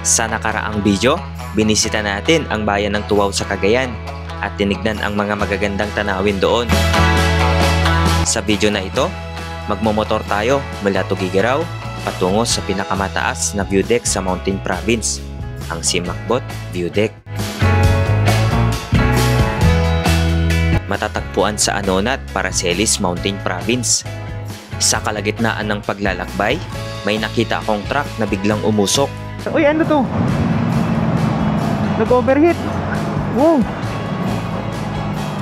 Sa nakaraang video, binisita natin ang bayan ng Tuaw sa Cagayan at tinignan ang mga magagandang tanawin doon. Sa video na ito, magmomotor tayo mula Tugigaraw patungo sa pinakamataas na view deck sa Mountain Province, ang Simakbot View Deck. Matatagpuan sa Anonat, Paracelis Mountain Province. Sa kalagitnaan ng paglalakbay, may nakita akong truck na biglang umusok. Uy, ano to? Nag-overheat. Wow.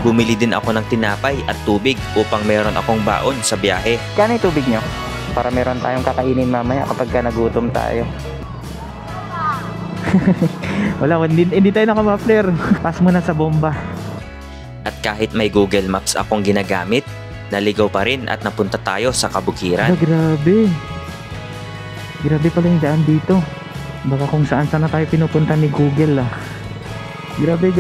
Bumili din ako ng tinapay at tubig upang meron akong baon sa biyahe. Kano yung tubig nyo? Para meron tayong kakainin mamaya kapag nagutom tayo. Wala, hindi tayo naka-muffler. Pass muna sa bomba. At kahit may Google Maps akong ginagamit, naligaw pa rin at napunta tayo sa kabukiran. Grabe. Grabe pala yung daan dito. Baka kung saan na tayo pinupunta ni Google ah. Grabe.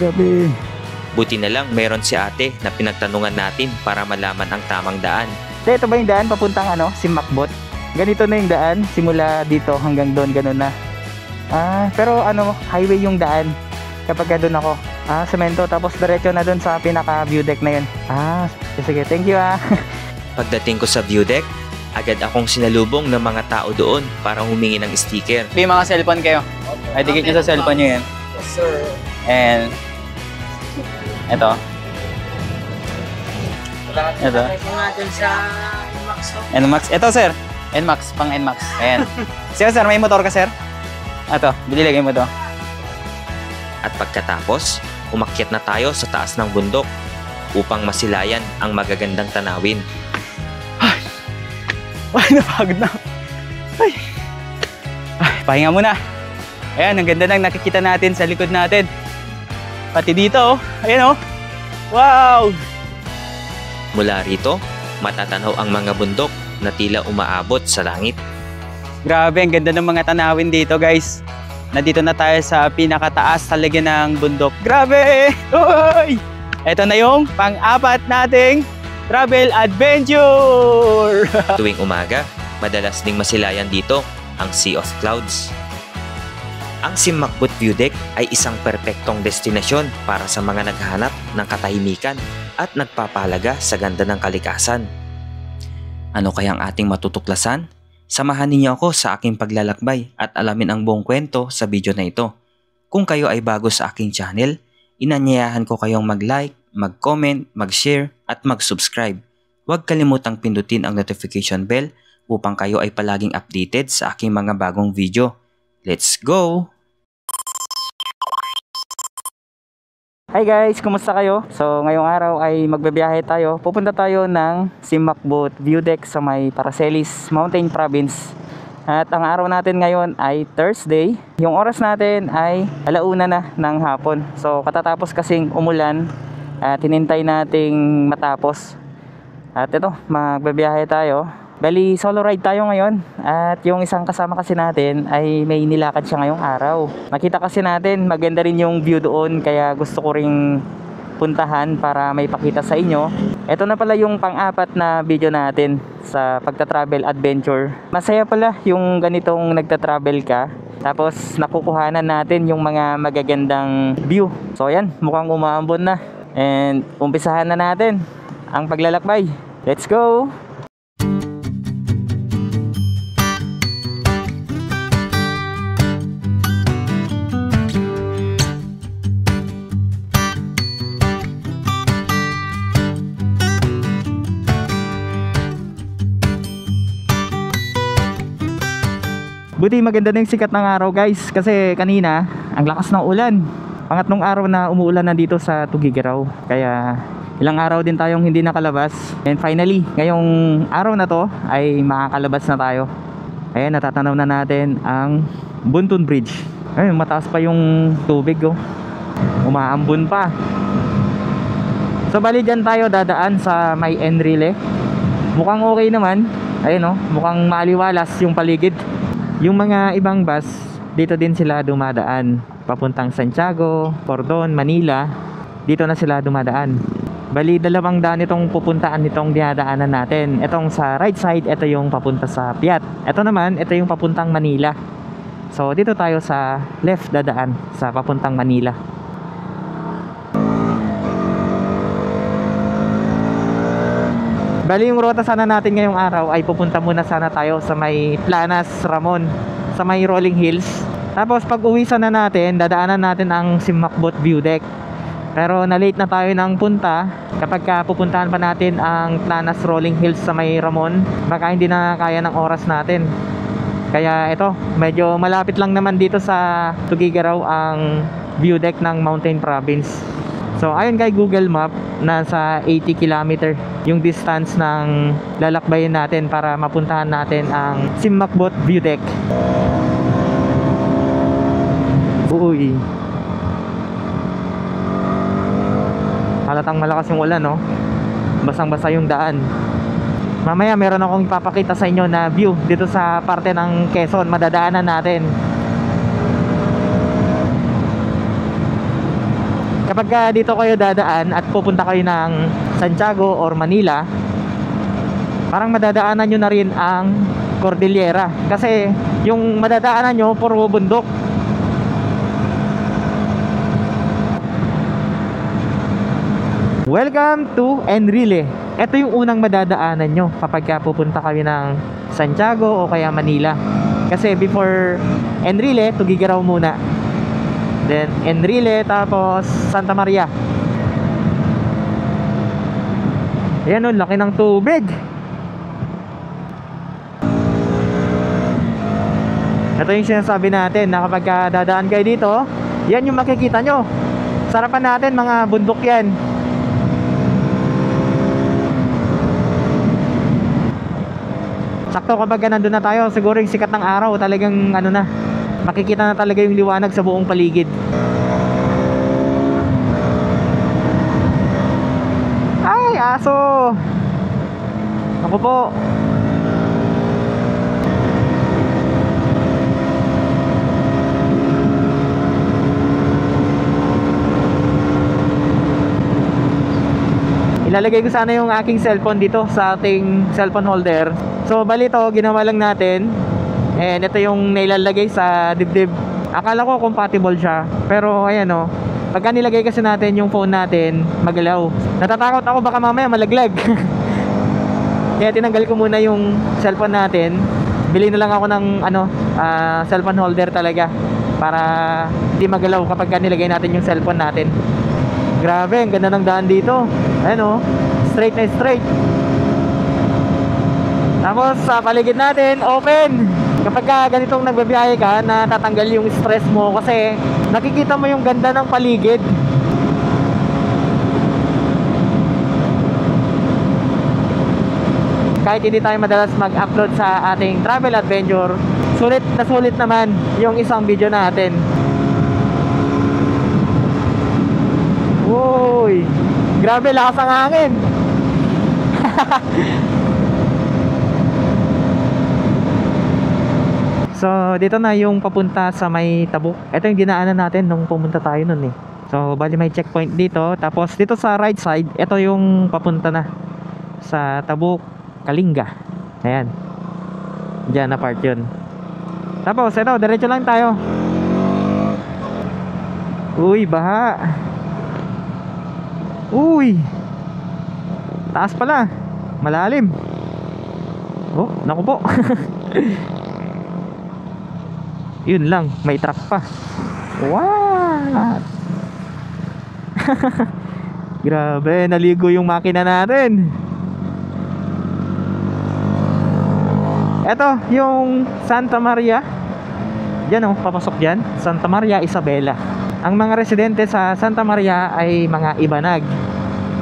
Buti na lang meron si ate na pinagtanungan natin para malaman ang tamang daan. Ito ba yung daan papuntang Simakbot? Ganito na yung daan, simula dito hanggang doon, ganun na. Pero highway yung daan kapag doon ako. Semento, tapos diretso na doon sa pinaka view deck na yun. Sige, thank you Pagdating ko sa view deck, agad akong sinalubong ng mga tao doon para humingi ng sticker. May mga cellphone kayo. Ay, dikit nyo sa cellphone nyo yan. Yes, sir. And ito. Ito. NMAX. Ito, sir. NMAX. Pang NMAX. Ayan. Sige, sir. May motor ka, sir? Ito. Bililagay mo to. At pagkatapos, umakyat na tayo sa taas ng bundok upang masilayan ang magagandang tanawin. Ay, napagod na. Ay, pahinga muna. Ayan, ang ganda ng nakikita natin sa likod natin. Pati dito, oh. Ayan, oh. Wow! Mula rito, matatanaw ang mga bundok na tila umaabot sa langit. Grabe, ang ganda ng mga tanawin dito, guys. Nandito na tayo sa pinakataas talaga ng bundok. Grabe! Uy! Ito na yung pang-apat nating travel adventure! Tuwing umaga, madalas ding masilayan dito ang Sea of Clouds. Ang Simakbot View Deck ay isang perpektong destinasyon para sa mga naghahanap ng katahimikan at nagpapahalaga sa ganda ng kalikasan. Ano kayang ating matutuklasan? Samahan niyo ako sa aking paglalakbay at alamin ang buong kwento sa video na ito. Kung kayo ay bago sa aking channel, inanyayahan ko kayong mag-like, mag-comment, mag-share at mag-subscribe. Huwag kalimutang pindutin ang notification bell upang kayo ay palaging updated sa aking mga bagong video. Let's go! Hi guys, kumusta kayo? So ngayong araw ay magbabiyahe tayo. Pupunta tayo ng Simakbot View Deck sa may Paracelis Mountain Province. At ang araw natin ngayon ay Thursday. Yung oras natin ay 1:00 na ng hapon. So katatapos kasing umulan at hinintay nating matapos. At ito, magbabiyahe tayo. Bali, solo ride tayo ngayon. At yung isang kasama kasi natin ay may nilakad siya ngayong araw. Nakita kasi natin, maganda rin yung view doon. Kaya gusto ko ring puntahan para may pakita sa inyo. Ito na pala yung pang-apat na video natin sa pagta-travel adventure. Masaya pala yung ganitong nagta-travel ka. Tapos nakukuhanan natin yung mga magagandang view. So ayan, mukhang umaambon na. And umpisahan na natin ang paglalakbay. Let's go! Buti maganda na yung sikat ng araw guys. Kasi kanina ang lakas ng ulan. Pangatlong araw na umuulan na dito sa Tugigaraw. Kaya ilang araw din tayong hindi nakalabas. And finally, ngayong araw na to ay makakalabas na tayo. Ayan, natatanaw na natin ang Buntun Bridge. Ayun, mataas pa yung tubig oh. Umaambon pa. So bali dyan tayo dadaan sa may Enrile. Mukhang okay naman. Ayun oh, mukhang maliwalas yung paligid. Yung mga ibang bus, dito din sila dumadaan. Papuntang Santiago, Cordon, Manila. Dito na sila dumadaan. Bali, 2 daan itong pupuntaan nitong dinadaanan natin. Itong sa right side, ito yung papunta sa Piat. Ito naman, ito yung papuntang Manila. So dito tayo sa left dadaan sa papuntang Manila. Bali yung ruta sana natin ngayong araw ay pupunta muna sana tayo sa may Planas Ramon, sa may Rolling Hills. Tapos pag uwi sana natin, dadaanan natin ang Simakbot View Deck. Pero na-late na tayo ng punta. Kapag pupuntahan pa natin ang Planas Rolling Hills sa may Ramon, baka hindi na kaya ng oras natin. Kaya ito, medyo malapit lang naman dito sa Tugigaraw ang view deck ng Mountain Province. So ayon kay Google Map, nasa 80 km yung distance ng lalakbayin natin para mapuntahan natin ang Simakbot View Deck. Uy, halatang malakas yung ulan, no? Basang-basa yung daan. Mamaya meron akong ipapakita sa inyo na view dito sa parte ng Quezon madadaanan natin. Kapag dito kayo dadaan at pupunta kayo ng Santiago or Manila, parang madadaanan nyo na rin ang Cordillera. Kasi yung madadaanan nyo puro bundok. Welcome to Enrile. Ito yung unang madadaanan nyo kapag pupunta kayo ng Santiago o kaya Manila. Kasi before Enrile, Tugigaraw muna. Then Enrile, tapos Santa Maria. Ayan o, laki ng tubig. Ito yung sinasabi natin na kapag dadaan kayo dito, yan yung makikita nyo. Sarapan natin mga bundok yan. Sakto kapag nandun na tayo, siguro yung sikat ng araw, talagang ano na, makikita na talaga yung liwanag sa buong paligid. Ay, aso! Ako po. Ilalagay ko sana yung aking cellphone dito sa ating cellphone holder. So bali to, ginawa lang natin. And ito yung nailalagay sa dibdib. Akala ko compatible siya, pero ayan o, pagka nilagay kasi natin yung phone natin, magalaw. Natatakot ako baka mamaya malaglag. Kaya tinanggal ko muna yung cellphone natin. Bili na lang ako ng cellphone holder talaga, para hindi magalaw kapag nilagay natin yung cellphone natin. Grabe, ang ganda ng daan dito. Ayan o, straight na straight. Tapos sa paligid natin, open. Kapag ganitong nagbabiyahe ka, natatanggal yung stress mo kasi nakikita mo yung ganda ng paligid. Kahit hindi tayo madalas mag-upload sa ating travel adventure, sulit na sulit naman yung isang video natin. Uy, grabe, lakas ang hangin. So dito na yung papunta sa may Tabuk. Ito yung dinaanan natin nung pumunta tayo nun eh. So bali may checkpoint dito. Tapos dito sa right side, ito yung papunta na sa Tabuk, Kalinga. Ayan, diyan na part yun. Tapos ito, diretso lang tayo. Uy, baha. Uy, taas pala, malalim. Oh, naku po. Yun lang, may truck pa. What? Grabe, naligo yung makina natin. Eto, yung Santa Maria. Diyan oh, papasok dyan, Santa Maria Isabela. Ang mga residente sa Santa Maria ay mga Ibanag.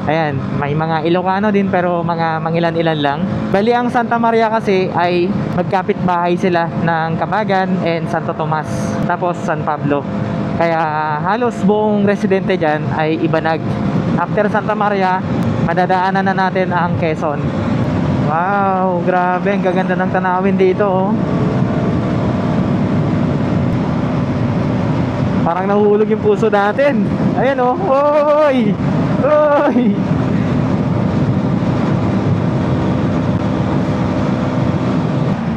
Ayan, may mga Ilocano din pero mga mangilan-ilan lang. Bali ang Santa Maria kasi ay magkapit bahay sila ng Kabagan and Santo Tomas, tapos San Pablo. Kaya halos buong residente dyan ay Ibanag. After Santa Maria, madadaanan na natin ang Quezon. Wow, grabe, ang gaganda ng tanawin dito oh. Parang nahuhulog yung puso natin. Ayan oh, oy! Oy!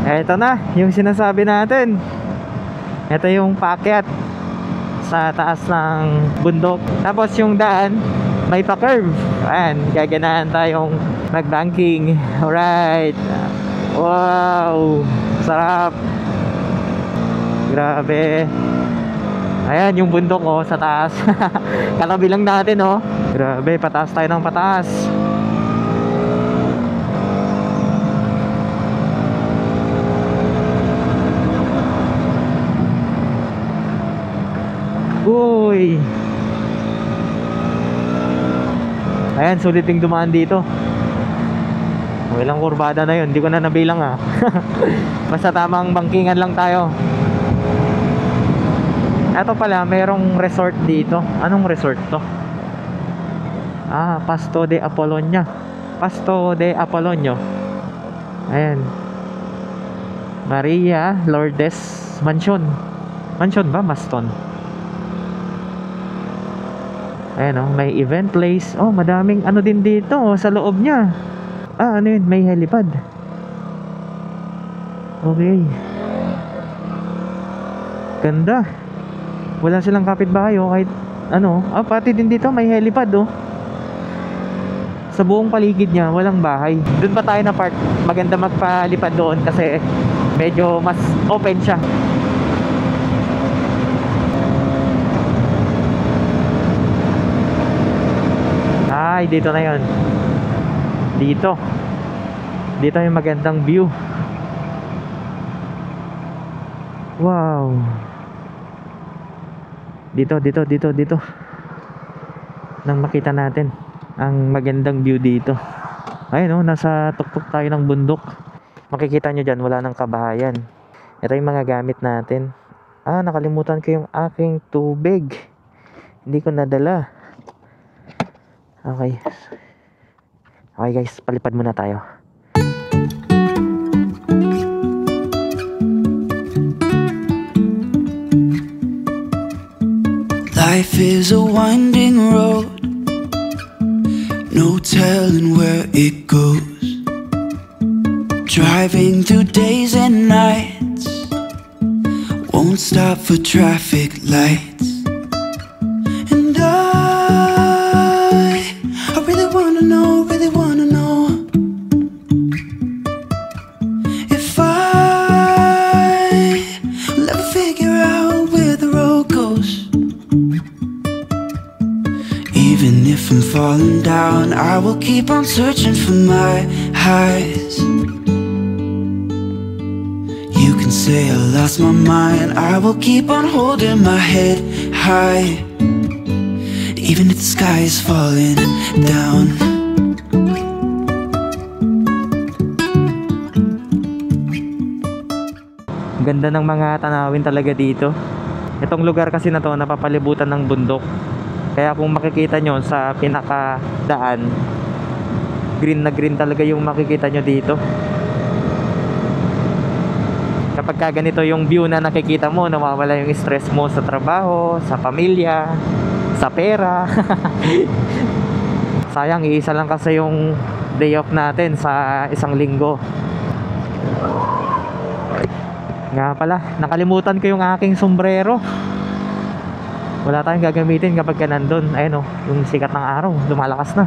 Eto na, yung sinasabi natin. Ito yung paakyat sa taas ng bundok. Tapos yung daan may pa-curve. Ayan, gaganahan tayong mag-banking. Alright. Wow, sarap. Grabe. Ayan yung bundok oh, sa taas. Katabi lang natin oh. Grabe, pataas tayo ng pataas. Uy. Ayan, sulit ding dumaan dito. Ilang kurbada na yun, hindi ko na nabilang ah. Basta tamang bangkingan lang tayo. Ito pala, merong resort dito. Anong resort to? Ah, Pasto de Apolonio. Pasto de Apolonio. Ayan. Maria Lourdes Mansion. Mansion ba? Maston. Ayan oh, may event place. Oh, madaming ano din dito oh, sa loob niya. Ah, ano yun? May helipad. Okay. Ganda. Wala silang kapitbahay oh, kahit ano. Ah, pati din dito may helipad oh. Sa buong paligid niya, walang bahay. Doon pa tayo na park. Maganda magpalipad doon kasi medyo mas open siya. Ay, dito na yon. Dito yung magandang view. Wow. Dito nang makita natin ang magandang view dito. Ayun oh, nasa tuktok tayo ng bundok. Makikita nyo dyan, wala nang kabahayan. Ito yung mga gamit natin. Ah, nakalimutan ko yung aking tubig. Hindi ko nadala. Okay. Okay guys, palipad muna tayo. Life is a winding road, no telling where it goes. Driving through days and nights, won't stop for traffic lights. And I really wanna know if I will ever figure out where the road goes. Even if I'm falling down, I will keep on searching for my highs. You can say I lost my mind, I will keep on holding my head high. Even if the sky is falling down. Ganda ng mga tanawin talaga dito. Itong lugar kasi na to napapalibutan ng bundok. Kaya kung makikita nyo sa pinakadaan, green na green talaga yung makikita nyo dito. Kapag ka ganito yung view na nakikita mo, nawawala yung stress mo sa trabaho, sa pamilya, sa pera. Sayang, iisa lang kasi yung day off natin sa isang linggo. Nga pala, nakalimutan ko yung aking sombrero. Wala tayong gagamitin kapag ka nandun. Ayun o, yung sikat ng araw, lumalakas na.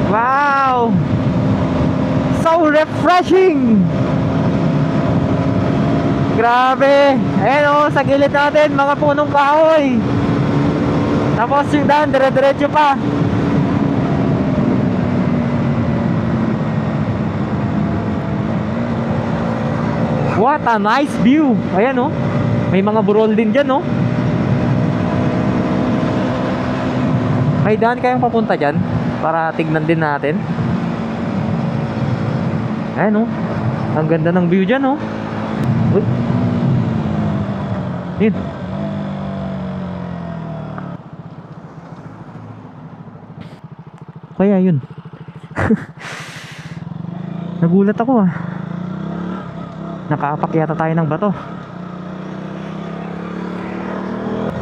Wow! So refreshing! Grabe! Ayan o, sa gilid natin, mga punong kahoy. Tapos yung daan, dire-diretso pa. What a nice view! Ayan o, may mga burol din dyan o. May daan kayong papunta dyan para tignan din natin. Ayan o, ang ganda ng view dyan o. Uy. Yun. Kaya yun. Nagulat ako ah. Nakaapak yata tayo ng bato.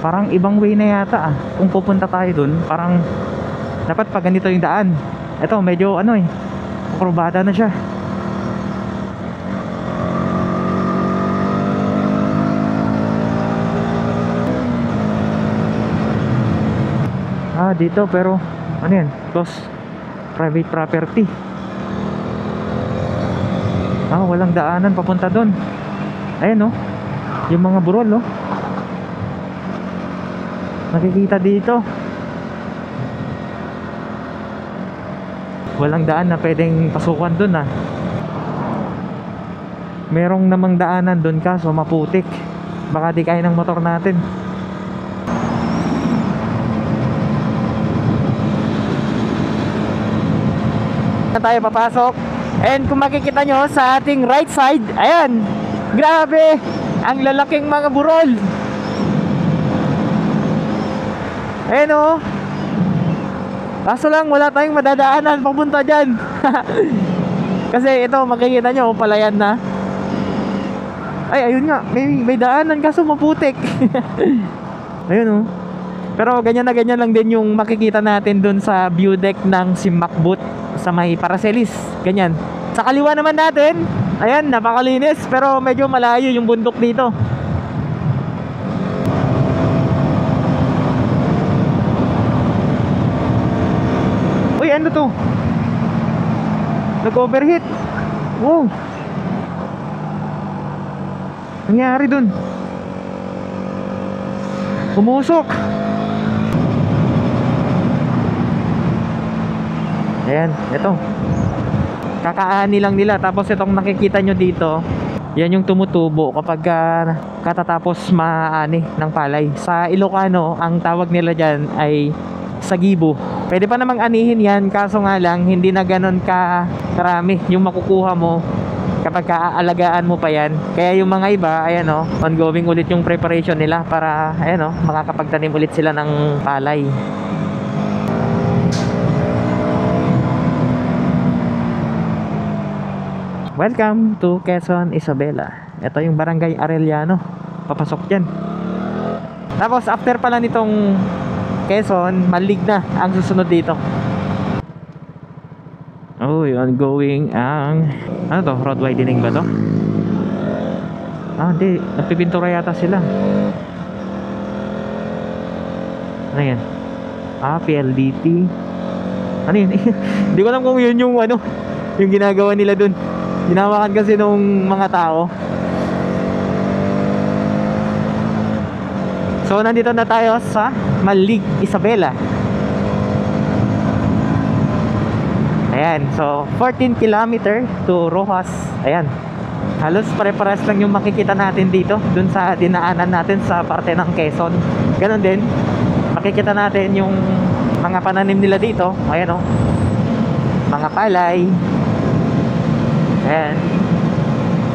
Parang ibang way na yata kung pupunta tayo dun. Parang dapat pag ganito yung daan. Ito medyo ano kurbada na siya. Dito pero ano yan? Close private property. Walang daanan papunta doon. Ayan yung mga burol nakikita dito. Walang daan na pwedeng pasukan doon Merong namang daanan doon kaso maputik. Baka di kaya ng motor natin. Tayo papasok. And kung makikita nyo sa ating right side, ayan, grabe, ang lalaking mga burol. Ayan kaso lang wala tayong madadaanan papunta dyan. Kasi ito makikita nyo palayan na. Ay ayun nga, may daanan kaso maputik. Ayun pero ganyan na ganyan lang din yung makikita natin dun sa view deck ng Simakbut sa may Paracelis. Ganyan. Sa kaliwa naman natin, ayan, napakalinis pero medyo malayo yung bundok dito. Uy, ano to? Nag-overheat. Wow. Nangyari dun? Pumusok. Ayan, ito. Kakaani lang nila. Tapos itong nakikita nyo dito, yan yung tumutubo kapag katatapos maani ng palay. Sa Ilocano, ang tawag nila dyan ay sagibo. Pwede pa namang anihin yan, kaso nga lang hindi na ganun karami yung makukuha mo kapag aalagaan mo pa yan. Kaya yung mga iba, ayan ongoing ulit yung preparation nila para ayan makakapagtanim ulit sila ng palay. Welcome to Quezon Isabela. Ito yung Barangay Arellano. Papasok dyan. Tapos after pala nitong Quezon, Malig na ang susunod dito. Ongoing ang ano to? Road widening ba to? Hindi. Nagpipintura yata sila. Ano yan? PLDT. Ano yun? Hindi ko alam kung yun yung yung ginagawa nila dun. Ginawakan kasi nung mga tao. So nandito na tayo sa Malig, Isabela. Ayan, so 14 km to Rojas. Ayan. Halos pare-pares lang yung makikita natin dito dun sa dinaanan natin sa parte ng Quezon. Ganon din. Makikita natin yung mga pananim nila dito. Ayan mga palay. Ayan.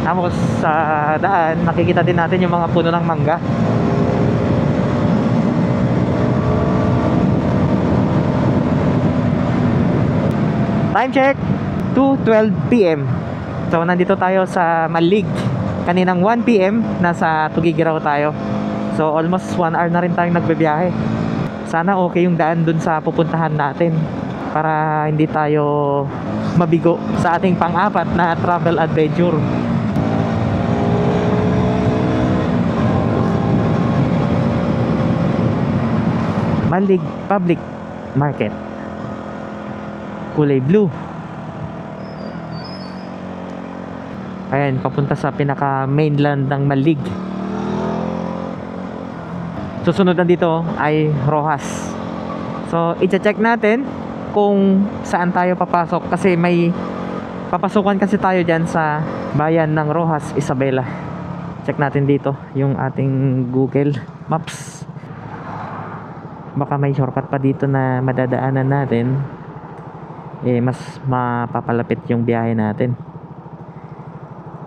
Tapos sa daan makikita din natin yung mga puno ng mangga. Time check 2:12 PM. So nandito tayo sa Malig. Kaninang 1 PM nasa Tugigaraw tayo. So almost 1 hour na rin tayong nagbibiyahe. Sana okay yung daan dun sa pupuntahan natin para hindi tayo mabigo sa ating pang-apat na travel adventure. Malig Public Market. Kulay blue. Ayan, papunta sa pinaka mainland ng Malig. Susunod na dito ay Rojas. So, i-check natin kung saan tayo papasok kasi may papasukan kasi tayo dyan sa bayan ng Rojas, Isabela. Check natin dito yung ating Google Maps. Baka may shortcut pa dito na madadaanan natin. Mas mapapalapit yung biyahe natin.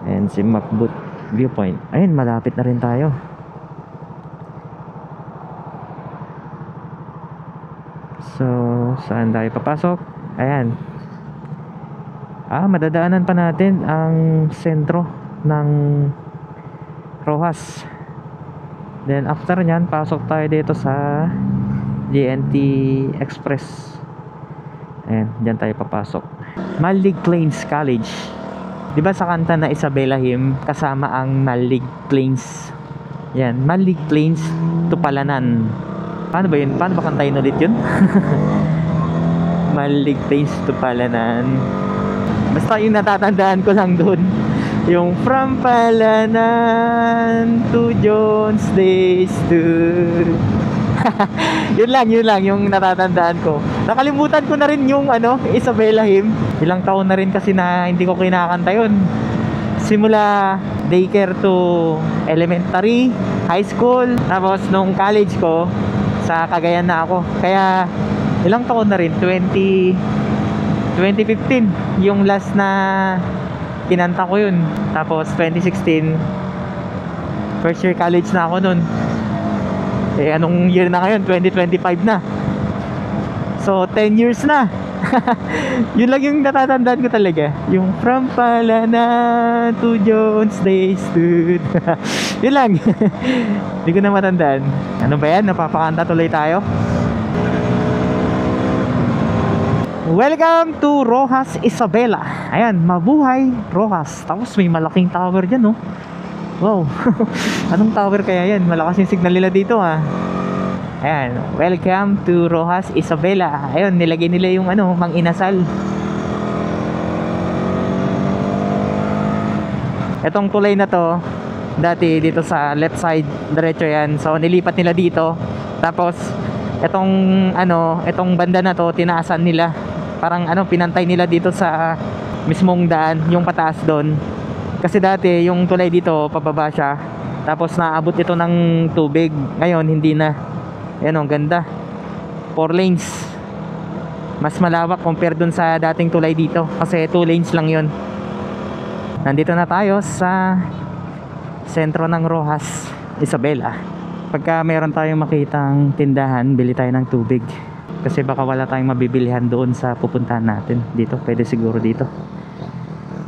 And Simakbut viewpoint. Ayun, malapit na rin tayo. So, saan tayo papasok? Ayan. Madadaanan pa natin ang sentro ng Rojas. Then after nyan, pasok tayo dito sa GNT Express. Ayan, dyan tayo papasok. Malig Plains College. Diba sa kanta na Isabela Hymn, kasama ang Malig Plains. Yan, Malig Plains Tupalanan. Paano ba yun? Paano ba kantayin ulit yun? Malig Plains Tupalanan. Basta yung natatandaan ko lang dun, yung from Palanan to Jones Day Stood. yun lang yung natatandaan ko. Nakalimutan ko na rin yung Isabela Hymn. Ilang taon na rin kasi na hindi ko kinakanta yun. Simula daycare to elementary, high school, tapos nung college ko sa Cagayan na ako. Kaya ilang taon na rin, 2015 yung last na kinanta ko yun. Tapos 2016 first year college na ako nun. Eh anong year na ngayon? 2025 na. So 10 years na. Yun lang yung natatandaan ko talaga, yung from Palanan to Jones Day Stood. Yun lang. Hindi ko na matandaan. Ano ba yan? Napapakanta tuloy tayo. Welcome to Rojas Isabela. Ayan, mabuhay Rojas. Tapos may malaking tower dyan, oh. Wow. Anong tower kaya yan? Malakas yung signal nila dito, ah. Ayan, welcome to Rojas Isabela. Ayun, nilagay nila yung Mang Inasal. Etong tulay na to, dati dito sa left side, diretso yan. So nilipat nila dito. Tapos etong etong banda na to tinaasan nila. Parang pinantay nila dito sa mismong daan, yung pataas doon. Kasi dati yung tulay dito pababa siya. Tapos naabot ito ng tubig. Ngayon hindi na. Ayan, ang ganda. 4 lanes. Mas malawak compare dun sa dating tulay dito. Kasi 2 lanes lang yun. Nandito na tayo sa sentro ng Rojas Isabela. Pagka meron tayong makitang tindahan, bili tayo ng tubig. Kasi baka wala tayong mabibilihan doon sa pupuntahan natin. Dito, pwede siguro dito.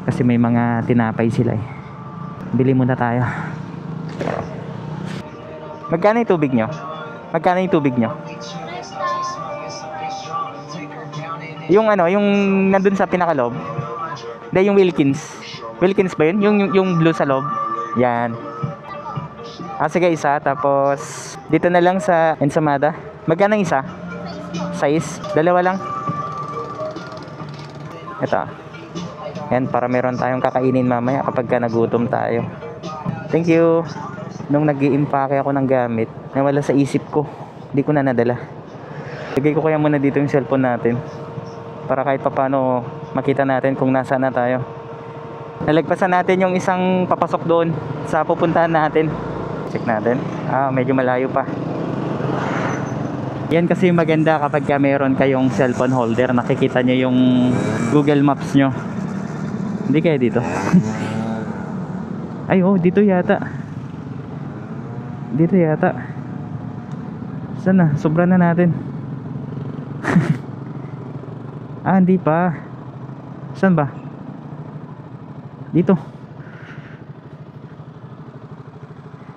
Kasi may mga tinapay sila eh. Bili muna tayo. Magkano yung tubig nyo? Magkano yung tubig nyo? Yung yung nandun sa pinakaloob. Hindi, yung Wilkins. Wilkins ba yun? Yung blue sa loob. Yan. Sige, isa. Tapos dito na lang sa Ensamada. Magkano isa? 6? Dalawa lang. Ito. Yan, para meron tayong kakainin mamaya kapag ka nagutom tayo. Thank you. Nung nag-i-impake ako ng gamit, nawala sa isip ko. Hindi ko na nadala. Lagay ko kaya muna dito yung cellphone natin. Para kahit papano makita natin kung nasaan na tayo. Nalagpasan natin yung isang papasok doon sa pupuntahan natin. Check natin. Medyo malayo pa. Yan kasi maganda kapag meron kayong cellphone holder. Nakikita nyo yung Google Maps nyo. Hindi kaya dito. Ay, dito yata. Dito yata. Saan na? Sobra na natin. Hindi pa. Saan ba? Dito.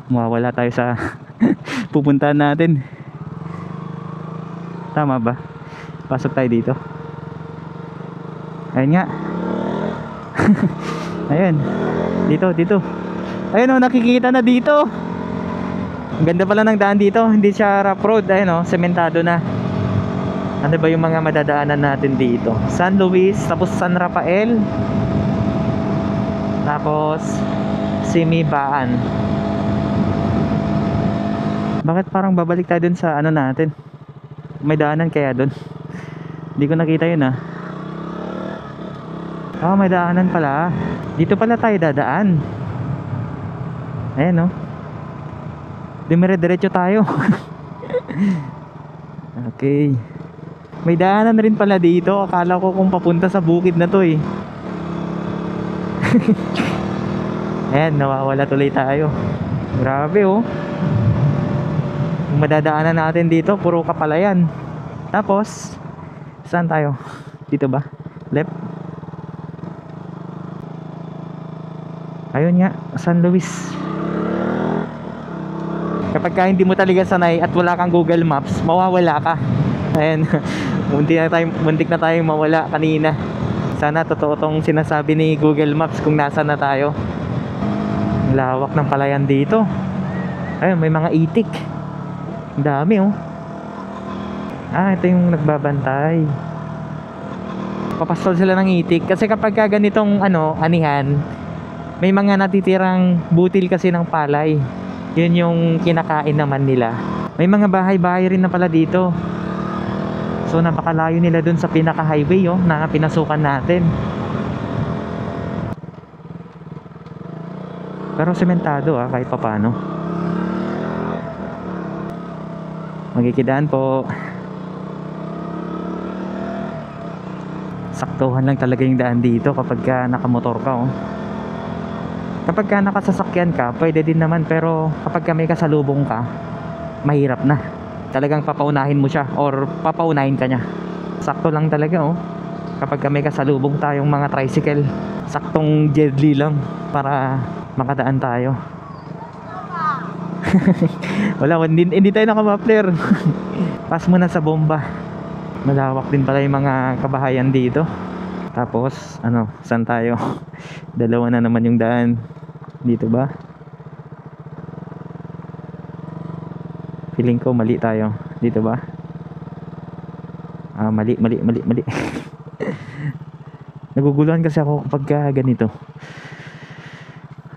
Mawawala tayo sa pupuntahan natin. Tama ba? Pasok tayo dito. Ayun nga. Ayun. Dito. Ayun, nakikita na dito. Ang ganda pala ng daan dito. Hindi siya rough road. Ayun, sementado na. Ano ba yung mga madadaanan natin dito? San Luis, tapos San Rafael, tapos Simibaan. Bakit parang babalik tayo dun sa natin? May daanan kaya dun? Hindi ko nakita yun may daanan pala. Dito pala tayo dadaan. Ayan Dumire-diretso tayo. Okay. May daanan rin pala dito. Akala ko kung papunta sa bukid na to eh. Ayan, nawawala tuloy tayo. Grabe Yung madadaanan natin dito, puro kapalayan. Tapos, saan tayo? Dito ba? Left? Ayun nga, San Luis. Kapag ka hindi mo talaga sanay at wala kang Google Maps, mawawala ka. Ayan, muntik na tayong mawala kanina. Sana totoo tong sinasabi ni Google Maps kung nasa na tayo. Lawak ng palayan dito. Ayun, may mga itik. Ang dami oh. Ito yung nagbabantay. Papastol sila ng itik. Kasi kapag ka ganitong anihan, may mga natitirang butil kasi ng palay. Yun yung kinakain naman nila. May mga bahay-bahay rin na pala dito. So napakalayo nila dun sa pinaka-highway na pinasukan natin. Pero sementado kahit papano. Magkikidaan po. Saktuhan lang talaga yung daan dito kapag ka nakamotor ka Kapag ka nakasasakyan ka, pwede din naman, pero kapag ka may kasalubong ka, mahirap na. Talagang papaunahin mo siya or papaunahin ka niya. Sakto lang talaga kapag ka may kasalubong tayong mga tricycle, saktong deadly lang para makadaan tayo. Wala, hindi tayo naka-muffler. Pass muna sa bomba. Malawak din pala yung mga kabahayan dito. Tapos saan tayo? Dalawa na naman yung daan. Dito ba? Feeling ko mali tayo. Dito ba? Mali. Naguguluhan kasi ako kapag ganito.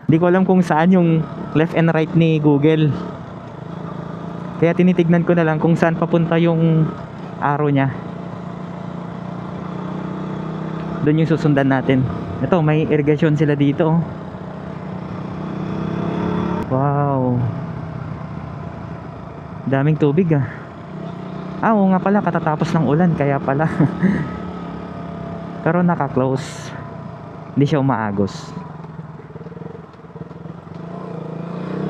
Hindi ko alam kung saan yung left and right ni Google. Kaya tinitignan ko na lang kung saan papunta yung arrow niya. Doon yung susundan natin. Ito, may irrigation sila dito. Wow. Daming tubig oo nga pala, katatapos ng ulan, kaya pala. Pero naka-close. Hindi siya umaagos.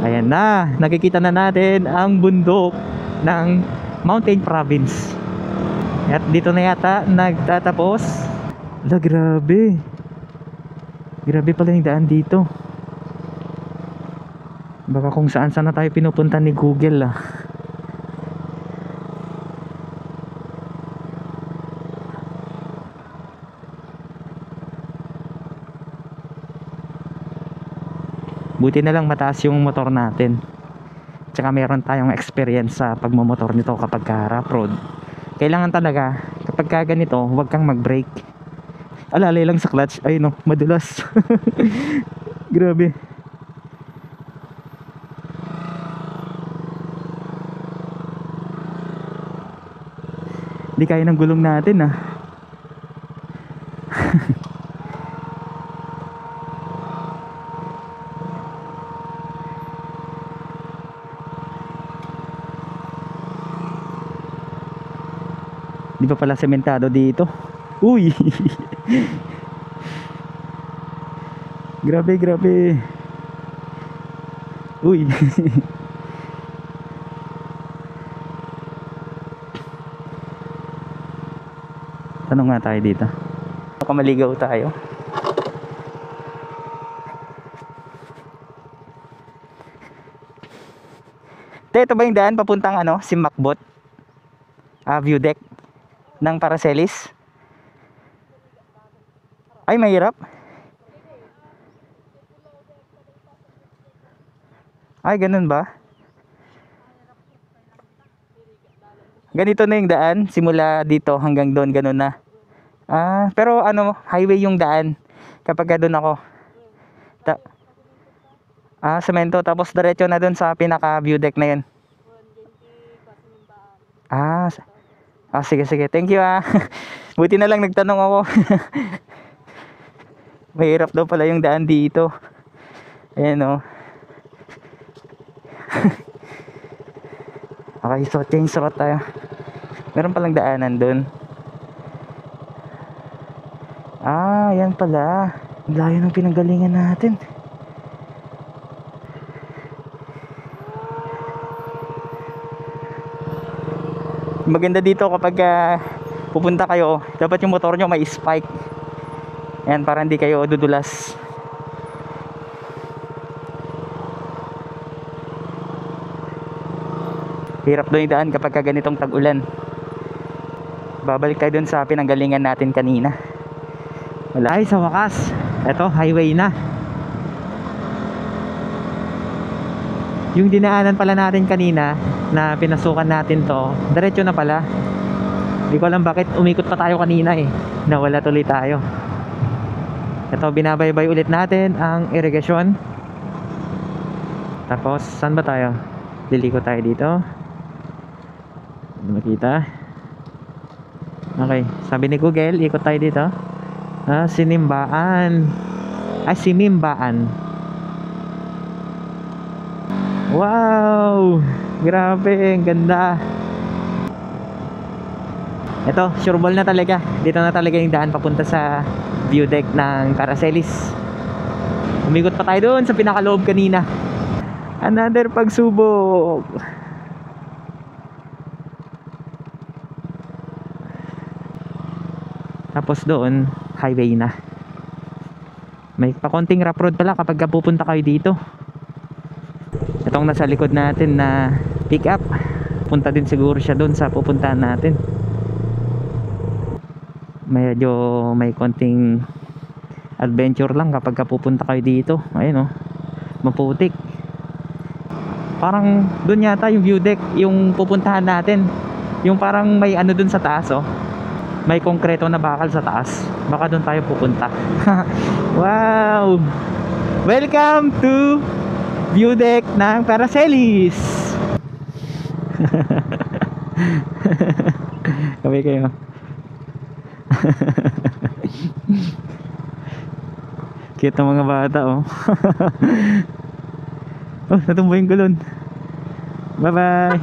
Ayan na, nakikita na natin ang bundok ng Mountain Province. At dito na yata nagtatapos. Grabe. Grabe pala yung daan dito. Baka kung saan na tayo pinupunta ni Google Buti na lang mataas yung motor natin. Tsaka meron tayong experience sa pagmamotor nito kapag rough road. Kailangan talaga kapag ganito, huwag kang mag-brake. Alalay lang sa clutch. Ay madulas. Grabe. Hindi kaya ng gulong natin Di pa pala sementado dito. Uy. Grabe. Uy. Tanong nga tayo dito. Baka maligaw tayo. Ito ba yung daan papuntang Simakbot? View deck ng Paracelis? Ay, mahirap. Ay, ganun ba? Ganito na yung daan, simula dito hanggang doon, ganun na. Pero highway yung daan kapag doon ako. Semento, tapos diretso na doon sa pinaka view deck na yun. Sige. Thank you Buti na lang nagtanong ako. Mahirap daw pala yung daan dito. Ayan Okay, so change route tayo. Meron palang daanan dun. Yan pala. Layo ng pinanggalingan natin. Maganda dito kapag pupunta kayo, dapat yung motor nyo may spike. Yan, para hindi kayo dudulas. Hirap doon yung daan kapag ganitong tag-ulan. Babalik tayo dun sa pinanggalingan natin kanina. Wala. Ay, sa wakas, eto, highway na. Yung dinaanan pala natin kanina na pinasukan natin to, diretso na pala. Hindi ko alam bakit umikot pa tayo kanina eh. Nawala tuloy tayo. Ito, binabaybay ulit natin ang irigasyon. Tapos, saan ba tayo? Liliko tayo dito. Hindi makita. Okay, sabi ni Google, ikot tayo dito. Sinimbaan. Ay, Simimbaan. Wow! Grabe, ang ganda. Ito, sureball na talaga. Dito na talaga yung daan papunta sa view deck ng Caracelis. Umikot pa tayo doon sa pinakaloob kanina. Another pagsubok. Tapos doon, highway na. May pakonting rough road pala kapag pupunta kayo dito. Itong nasa likod natin na pick up, punta din siguro siya doon sa pupuntahan natin. Medyo may konting adventure lang kapag pupunta kayo dito. Ayun, oh, maputik. Parang doon yata yung view deck, yung pupuntahan natin. Yung parang may ano doon sa taas, oh. May konkreto na bakal sa taas. Baka doon tayo pupunta. Wow! Welcome to view deck ng Caracelis. Kami kayo. Cute ng mga bata, oh. Oh, natumbo yung gulon. Bye bye.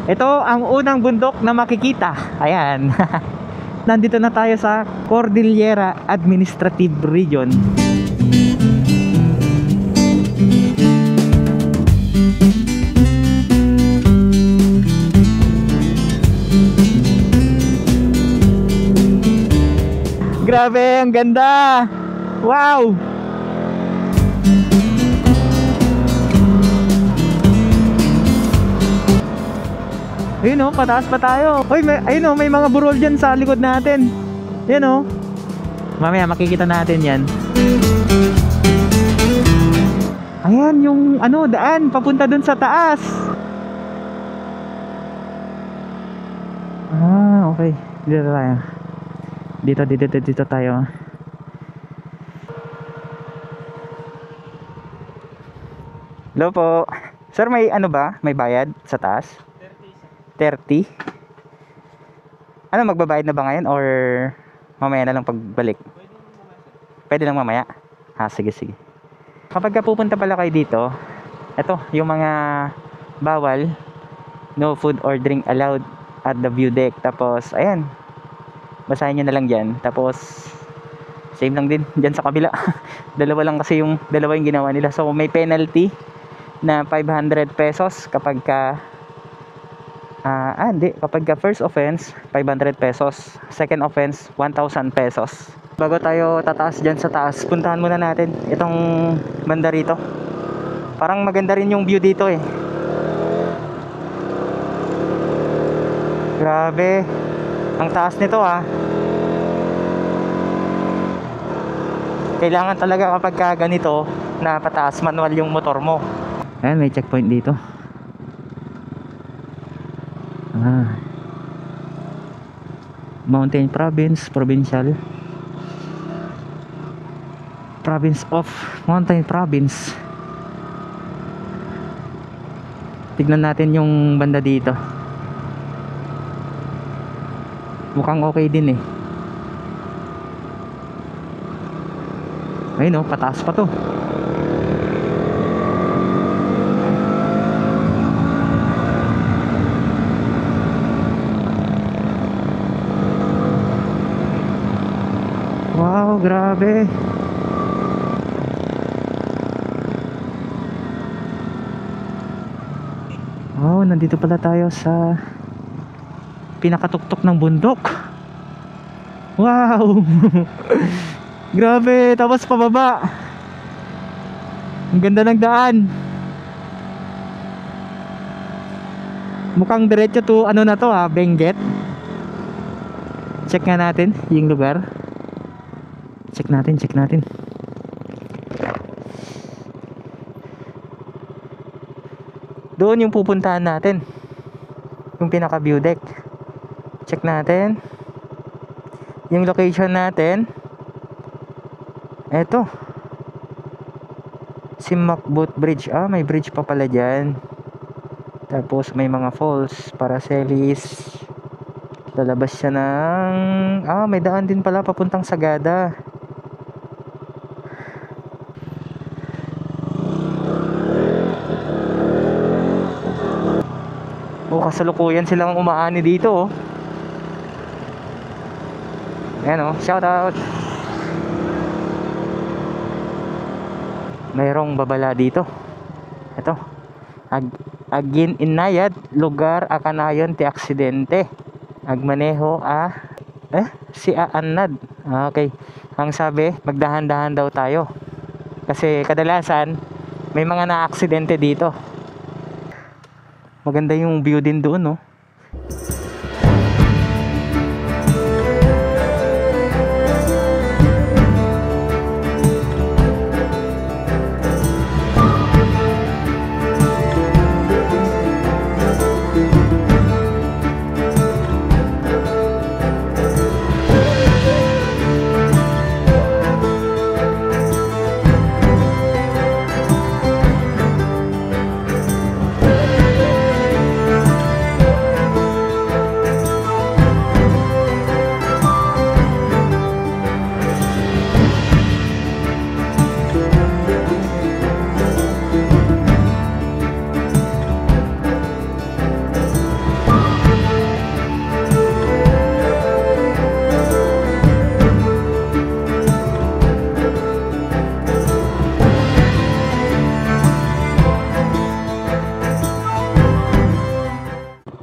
Ito ang unang bundok na makikita. Ayan. Nandito na tayo sa Cordillera Administrative Region. Grabe, ang ganda. Wow. Ayun, oh, pataas pa tayo. Hoy, ayun, oh, may mga burol dyan sa likod natin. Ayun, oh. Mamaya makikita natin yan. Ayan yung ano, daan papunta dun sa taas. Ah, okay. Dito tayo. Dito tayo. Hello po. Sir, may ano ba? May bayad sa taas? 30? Ano, magbabayad na ba ngayon or mamaya na lang pagbalik? Pwede lang mamaya? Ha, sige. Kapag pupunta pala kayo dito, eto, yung mga bawal, no food or drink allowed at the view deck. Tapos, ayan, basahin nyo na lang dyan. Tapos same lang din dyan sa kabila. dalawa yung ginawa nila. So may penalty na 500 pesos kapag ka kapag ka first offense 500 pesos, second offense 1,000 pesos. Bago tayo tataas dyan sa taas, puntahan muna natin itong banda rito. Parang maganda rin yung view dito eh. Grabe, ang taas nito ah. Kailangan talaga kapag ganito na pataas, manual yung motor mo. Ayan, may checkpoint dito. Mountain Province, Provincial Province of Mountain Province. Tignan natin yung banda dito. Mukhang okay din eh. Ayun, oh, pataas pa to. Wow, grabe. Oh, nandito pala tayo sa pinakatuktok ng bundok. Wow. Grabe, tapos pababa. Ang ganda ng daan. Mukhang diretso to ano na to Benguet. Check nga natin yung lugar. Check natin. Doon yung pupuntahan natin. Yung pinaka view deck. Check natin. Yung location natin. Eto. Simakbut Bridge. May bridge pa pala dyan. Tapos may mga falls, Paracelis. Lalabas siya ng may daan din pala papuntang Sagada. Kasalukuyan silang umaani dito Ayan shout out. Mayroong babala dito. Ito. Agin inayad lugar akanayon ti aksidente. Agmaneho si aanad. Okay. Ang sabi, magdahan-dahan daw tayo. Kasi kadalasan may mga na-aksidente dito. Maganda yung view din doon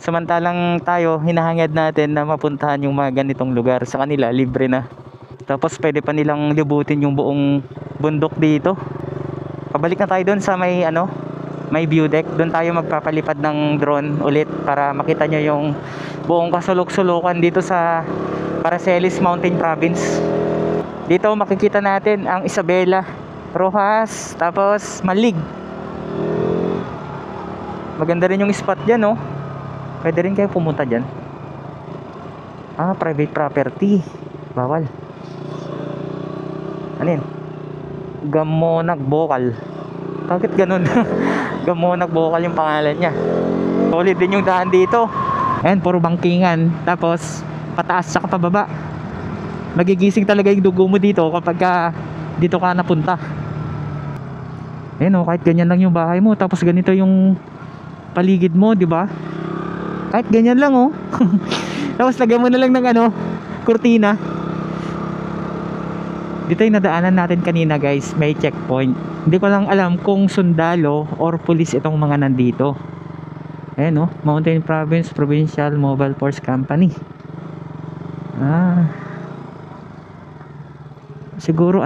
Samantalang tayo, hinahangad natin na mapuntahan yung mga ganitong lugar. Sa kanila, libre na. Tapos pwede pa nilang libutin yung buong bundok dito. Pabalik na tayo doon sa may view deck. Doon tayo magpapalipad ng drone ulit para makita nyo yung buong kasulok-sulukan dito sa Paracelis Mountain Province. Dito makikita natin ang Isabela, Rojas, tapos Malig. Maganda rin yung spot dyan Pwede rin kayo pumunta dyan. Private property. Bawal. Ano yun? Gamonag Bokal. Bakit ganun? Gamonag Bokal yung pangalan niya. Solid din yung daan dito. Ayan, puro bangkingan. Tapos, pataas sa pababa. Magigising talaga yung dugo mo dito kapag dito ka napunta. Ayan kahit ganyan lang yung bahay mo. Tapos ganito yung paligid mo, di ba? Kahit ganyan lang Tapos lagyan mo na lang ng kurtina. Dito yung nadaanan natin kanina guys, may checkpoint. Hindi ko lang alam kung sundalo or police itong mga nandito. Ayan Mountain Province Provincial Mobile Force Company. Siguro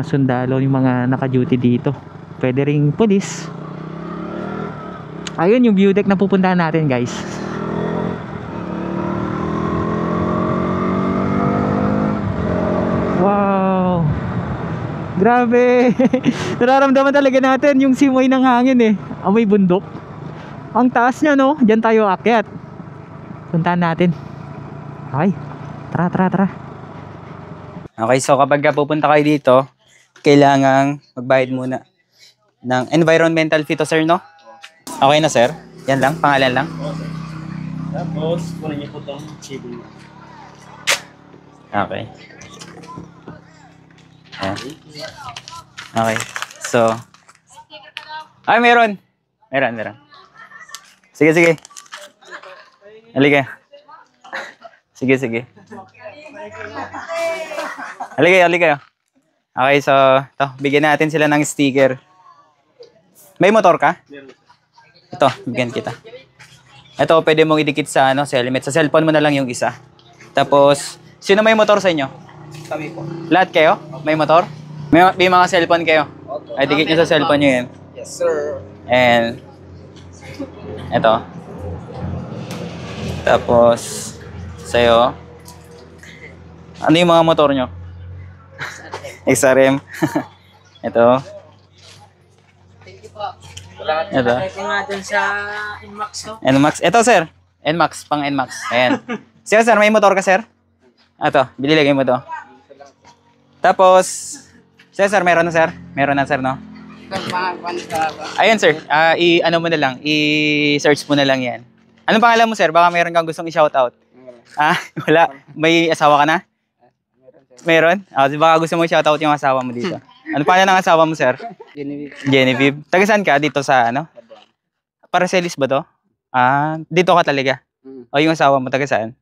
sundalo yung mga naka-duty dito. Pwede ring police. Ayun yung view deck na pupuntahan natin guys. Wow, grabe. Nararamdaman talaga natin yung simoy ng hangin amoy bundok. Ang taas nya Diyan tayo aakyat. Puntahan natin. Okay, tara. Okay, so kapag pupunta kayo dito, kailangang magbayad muna ng environmental fee sir Okay na sir? Yan lang? Pangalan lang? Tapos, kunin niyo po itong chibi. Okay. Ayan. Okay. So. Meron. Sige. Halika. Sige. Halika. Okay, so, bigyan natin sila ng sticker. May motor ka? Ito, bigyan kita. Ito, pwede mong idikit sa helmet. Sa cellphone mo na lang yung isa. Tapos, sino may motor sa inyo? Kami po. Lahat kayo? May motor? May mga cellphone kayo? Ay, dikit nyo sa cellphone nyo yan. Yes, sir. And, ito. Tapos, sa'yo. Ano yung mga motor nyo? XRM. Ito. Ito. Ito nga dun sa Inmax ko. NMAX. Ito, sir. NMAX. Pang NMAX. Ayan. Sige, sir. May motor ka, sir? Ito. Bililagay mo to. Tapos, sige, sir. Meron na, sir? Meron na, sir, no? Ayun, sir. Ano mo na lang. I-search mo na lang yan. Anong pangalan mo, sir? Baka meron kang gustong i-shoutout. Wala. May asawa ka na? Meron? Baka gusto mo i-shoutout yung asawa mo dito. Ano pangalan ng asawa mo, sir? Genevieve. Taga saan ka? Dito sa ano? Paracelis ba to? Dito ka talaga? O yung asawa mo, taga saan?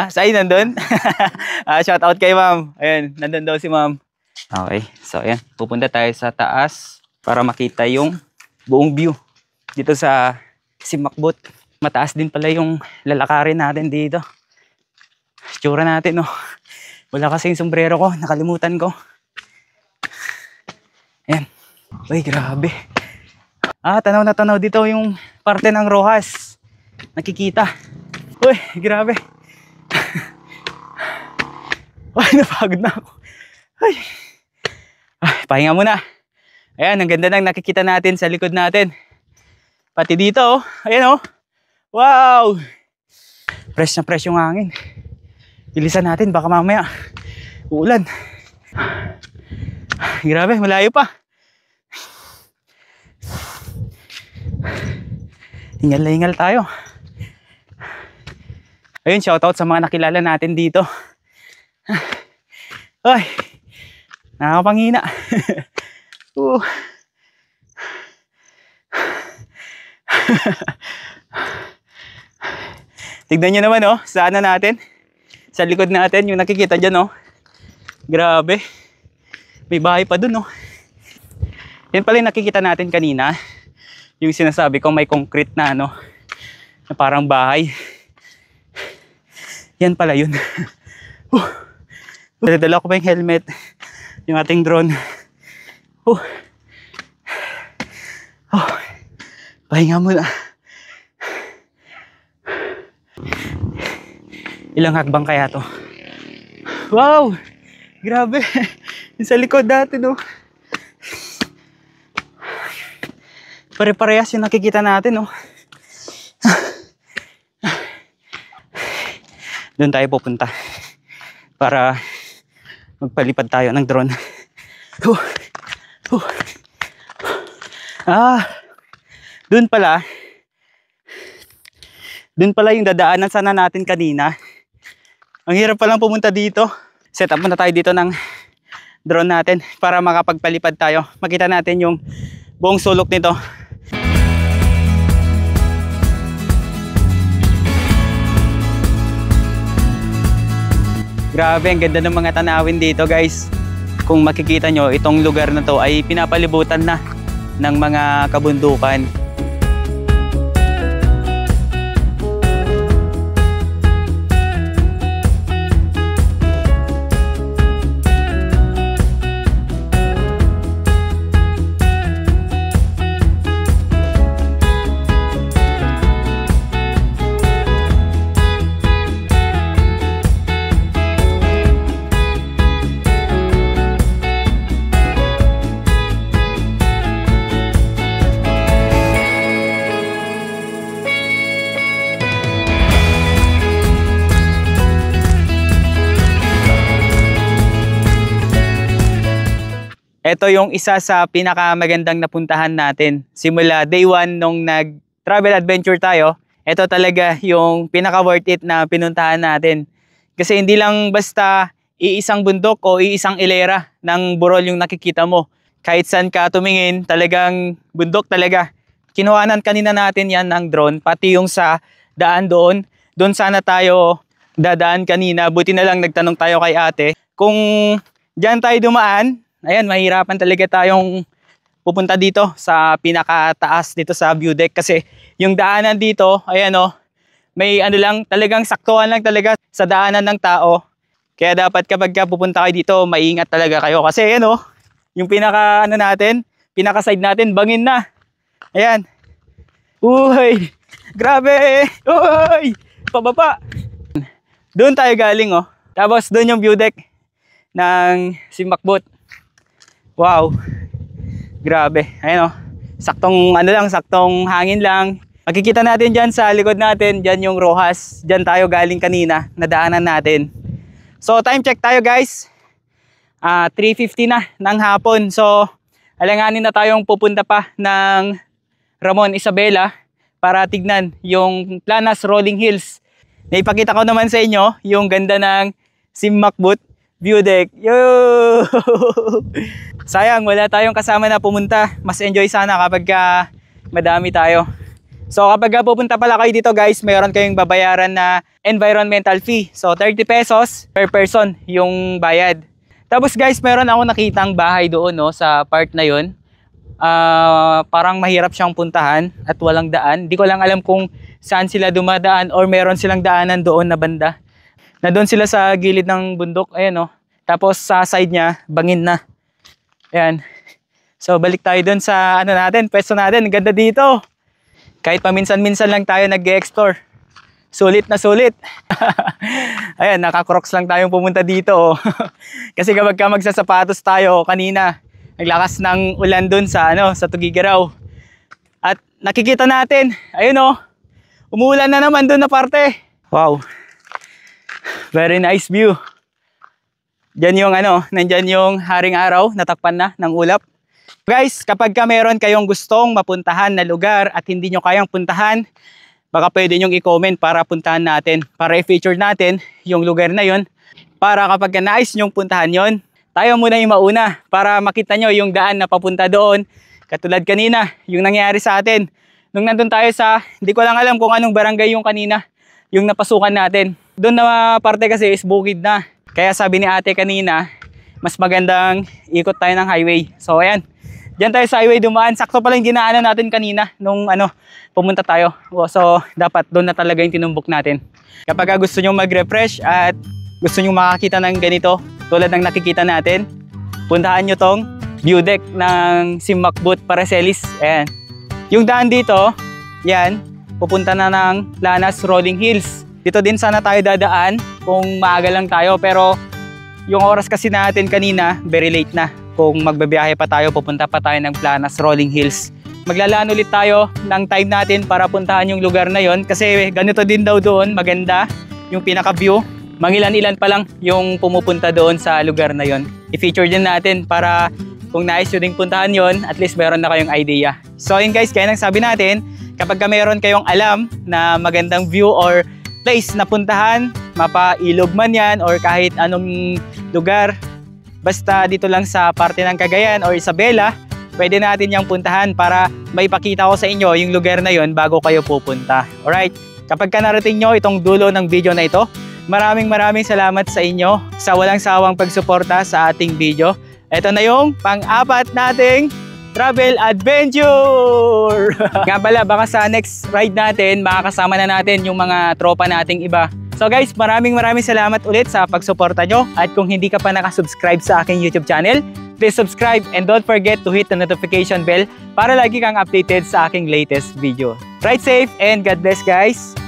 Saan nandun? Shoutout kay ma'am. Ayun, nandun daw si ma'am. Okay, so ayan. Pupunta tayo sa taas para makita yung buong view. Dito sa Simakbot. Mataas din pala yung lalakarin natin dito. Tsura natin, no? Wala kasi yung sombrero ko. Nakalimutan ko. Ayan. Uy, grabe. Tanaw na tanaw dito yung parte ng Rojas. Nakikita. Uy, grabe. Uy, napagod na ako. Ay. Pahinga muna. Ayan, ang ganda ng nakikita natin sa likod natin. Pati dito, oh. Ayan, oh. Wow! Fresh na fresh yung hangin. Bilisan natin, baka mamaya uulan. Grabe, malayo pa. Hingal na hingal tayo. Ayun, shoutout sa mga nakilala natin dito. Ay, nakakapangina. Tignan nyo naman, oh, sa ano natin, sa likod natin, yung nakikita dyan, oh. Grabe. May bahay pa dun, oh. Yan pala yung nakikita natin kanina. Yung sinasabi ko may concrete na, ano, na parang bahay. Yan pala yun. Dala ko pa yung helmet, yung ating drone. Pahinga muna. Ilang hakbang kaya to? Wow! Grabe! Yung sa likod natin, oh. Pare-parehas yung nakikita natin, oh. Doon tayo pupunta para magpalipad tayo ng drone. Doon pala yung dadaanan sana natin kanina. Ang hirap palang pumunta dito. Set up muna tayo dito ng drone natin para makapagpalipad tayo. Makita natin yung buong sulok nito. Grabe, ang ganda ng mga tanawin dito, guys. Kung makikita nyo, itong lugar na to ay pinapalibutan na ng mga kabundukan. Ito yung isa sa pinakamagandang napuntahan natin. Simula day 1 nung nag-travel adventure tayo, ito talaga yung pinaka-worth it na pinuntahan natin. Kasi hindi lang basta iisang bundok o iisang ilera ng burol yung nakikita mo. Kahit saan ka tumingin, talagang bundok talaga. Kinuhanan kanina natin yan ng drone, pati yung sa daan doon. Doon sana tayo dadaan kanina. Buti na lang nagtanong tayo kay ate. Kung dyan tayo dumaan, ayan, mahirapan talaga tayong pupunta dito sa pinakataas dito sa view deck kasi yung daanan dito, ayan o, may ano lang, talagang saktuhan lang talaga sa daanan ng tao. Kaya dapat kapag pupunta kayo dito, maingat talaga kayo kasi ayan o, yung pinaka ano natin, pinaka side natin, bangin na. Ayan. Uy, Grabe! Uy! Pababa! Doon tayo galing oh. Tapos doon yung view deck ng Simakbut. Wow! Grabe. Ayun oh. Saktong ano lang, saktong hangin lang. Makikita natin dyan sa likod natin, dyan yung Rojas. Dyan tayo galing kanina, nadaanan natin. So time check tayo guys. 3:50 na ng hapon. So alanganin na tayong pupunta pa ng Ramon Isabela para tignan yung Planas Rolling Hills. Naipakita ko naman sa inyo yung ganda ng Simakbut view deck. Yo! Sayang wala tayong kasama na pumunta. Mas enjoy sana kapag madami tayo. So kapag pupunta pala kayo dito guys, mayroon kayong babayaran na environmental fee. So 30 pesos per person yung bayad. Tapos guys, meron ako nakitang bahay doon no, sa part na yun. Parang mahirap siyang puntahan at walang daan. Di ko lang alam kung saan sila dumadaan or meron silang daanan doon na banda. Na doon sila sa gilid ng bundok. Ayan no. Tapos sa side niya, bangin na. Ayan. So balik tayo doon sa ano natin, pwesto natin. Ganda dito. Kahit paminsan-minsan lang tayo nag-explore. Sulit na sulit. Ayan, naka-crocs lang tayong pumunta dito. Oh. Kasi kapag magsasapatos tayo kanina, naglakas ng ulan dun sa sa Tugigaraw. At nakikita natin, ayun oh, umuulan na naman dun na parte. Wow. Very nice view. Diyan yung nandyan yung haring araw, natakpan na ng ulap. Guys, kapag meron kayong gustong mapuntahan na lugar at hindi nyo kayang puntahan, baka pwede nyong i-comment para puntahan natin, para i-feature natin yung lugar na yon. Para kapag nais nyong puntahan yon, tayo muna yung mauna para makita nyo yung daan na papunta doon. Katulad kanina, yung nangyari sa atin. Nung nandun tayo sa, hindi ko lang alam kung anong barangay yung kanina, yung napasukan natin. Doon na parte kasi is bukid na. Kaya sabi ni ate kanina, mas magandang ikot tayo ng highway. So ayan, diyan tayo sa highway dumaan. Sakto pala yung dinaanan natin kanina nung pumunta tayo. So dapat doon na talaga yung tinumbok natin. Kapag gusto nyo mag-refresh at gusto nyo makakita ng ganito, tulad ng nakikita natin, puntahan nyo tong view deck ng Simakbut Paracelis. Ayan. Yung daan dito, yan, pupunta na ng Planas Rolling Hills. Dito din sana tayo dadaan kung maaga lang tayo, pero yung oras kasi natin kanina, very late na. Kung magbabiyahe pa tayo, pupunta pa tayo ng Planas Rolling Hills. Maglalaan ulit tayo ng time natin para puntahan yung lugar na yon. Kasi ganito din daw doon, maganda yung pinaka-view. Mangilan-ilan pa lang yung pumupunta doon sa lugar na yon. I-feature din natin para kung nais nyo ding puntahan yon, at least meron na kayong idea. So yun guys, kaya nang sabi natin, kapag meron kayong alam na magandang view or place na puntahan, mapa-ilog man yan or kahit anong lugar, basta dito lang sa parte ng Cagayan or Isabela, pwede natin yung puntahan para maipakita ko sa inyo yung lugar na yon bago kayo pupunta. Alright, kapag narating nyo itong dulo ng video na ito, maraming salamat sa inyo sa walang sawang pagsuporta sa ating video. Ito na yung pang-apat nating travel adventure! Nga pala, baka sa next ride natin, makakasama na natin yung mga tropa nating iba. So guys, maraming salamat ulit sa pagsuporta nyo. At kung hindi ka pa nakasubscribe sa aking YouTube channel, please subscribe and don't forget to hit the notification bell para lagi kang updated sa aking latest video. Ride safe and God bless guys!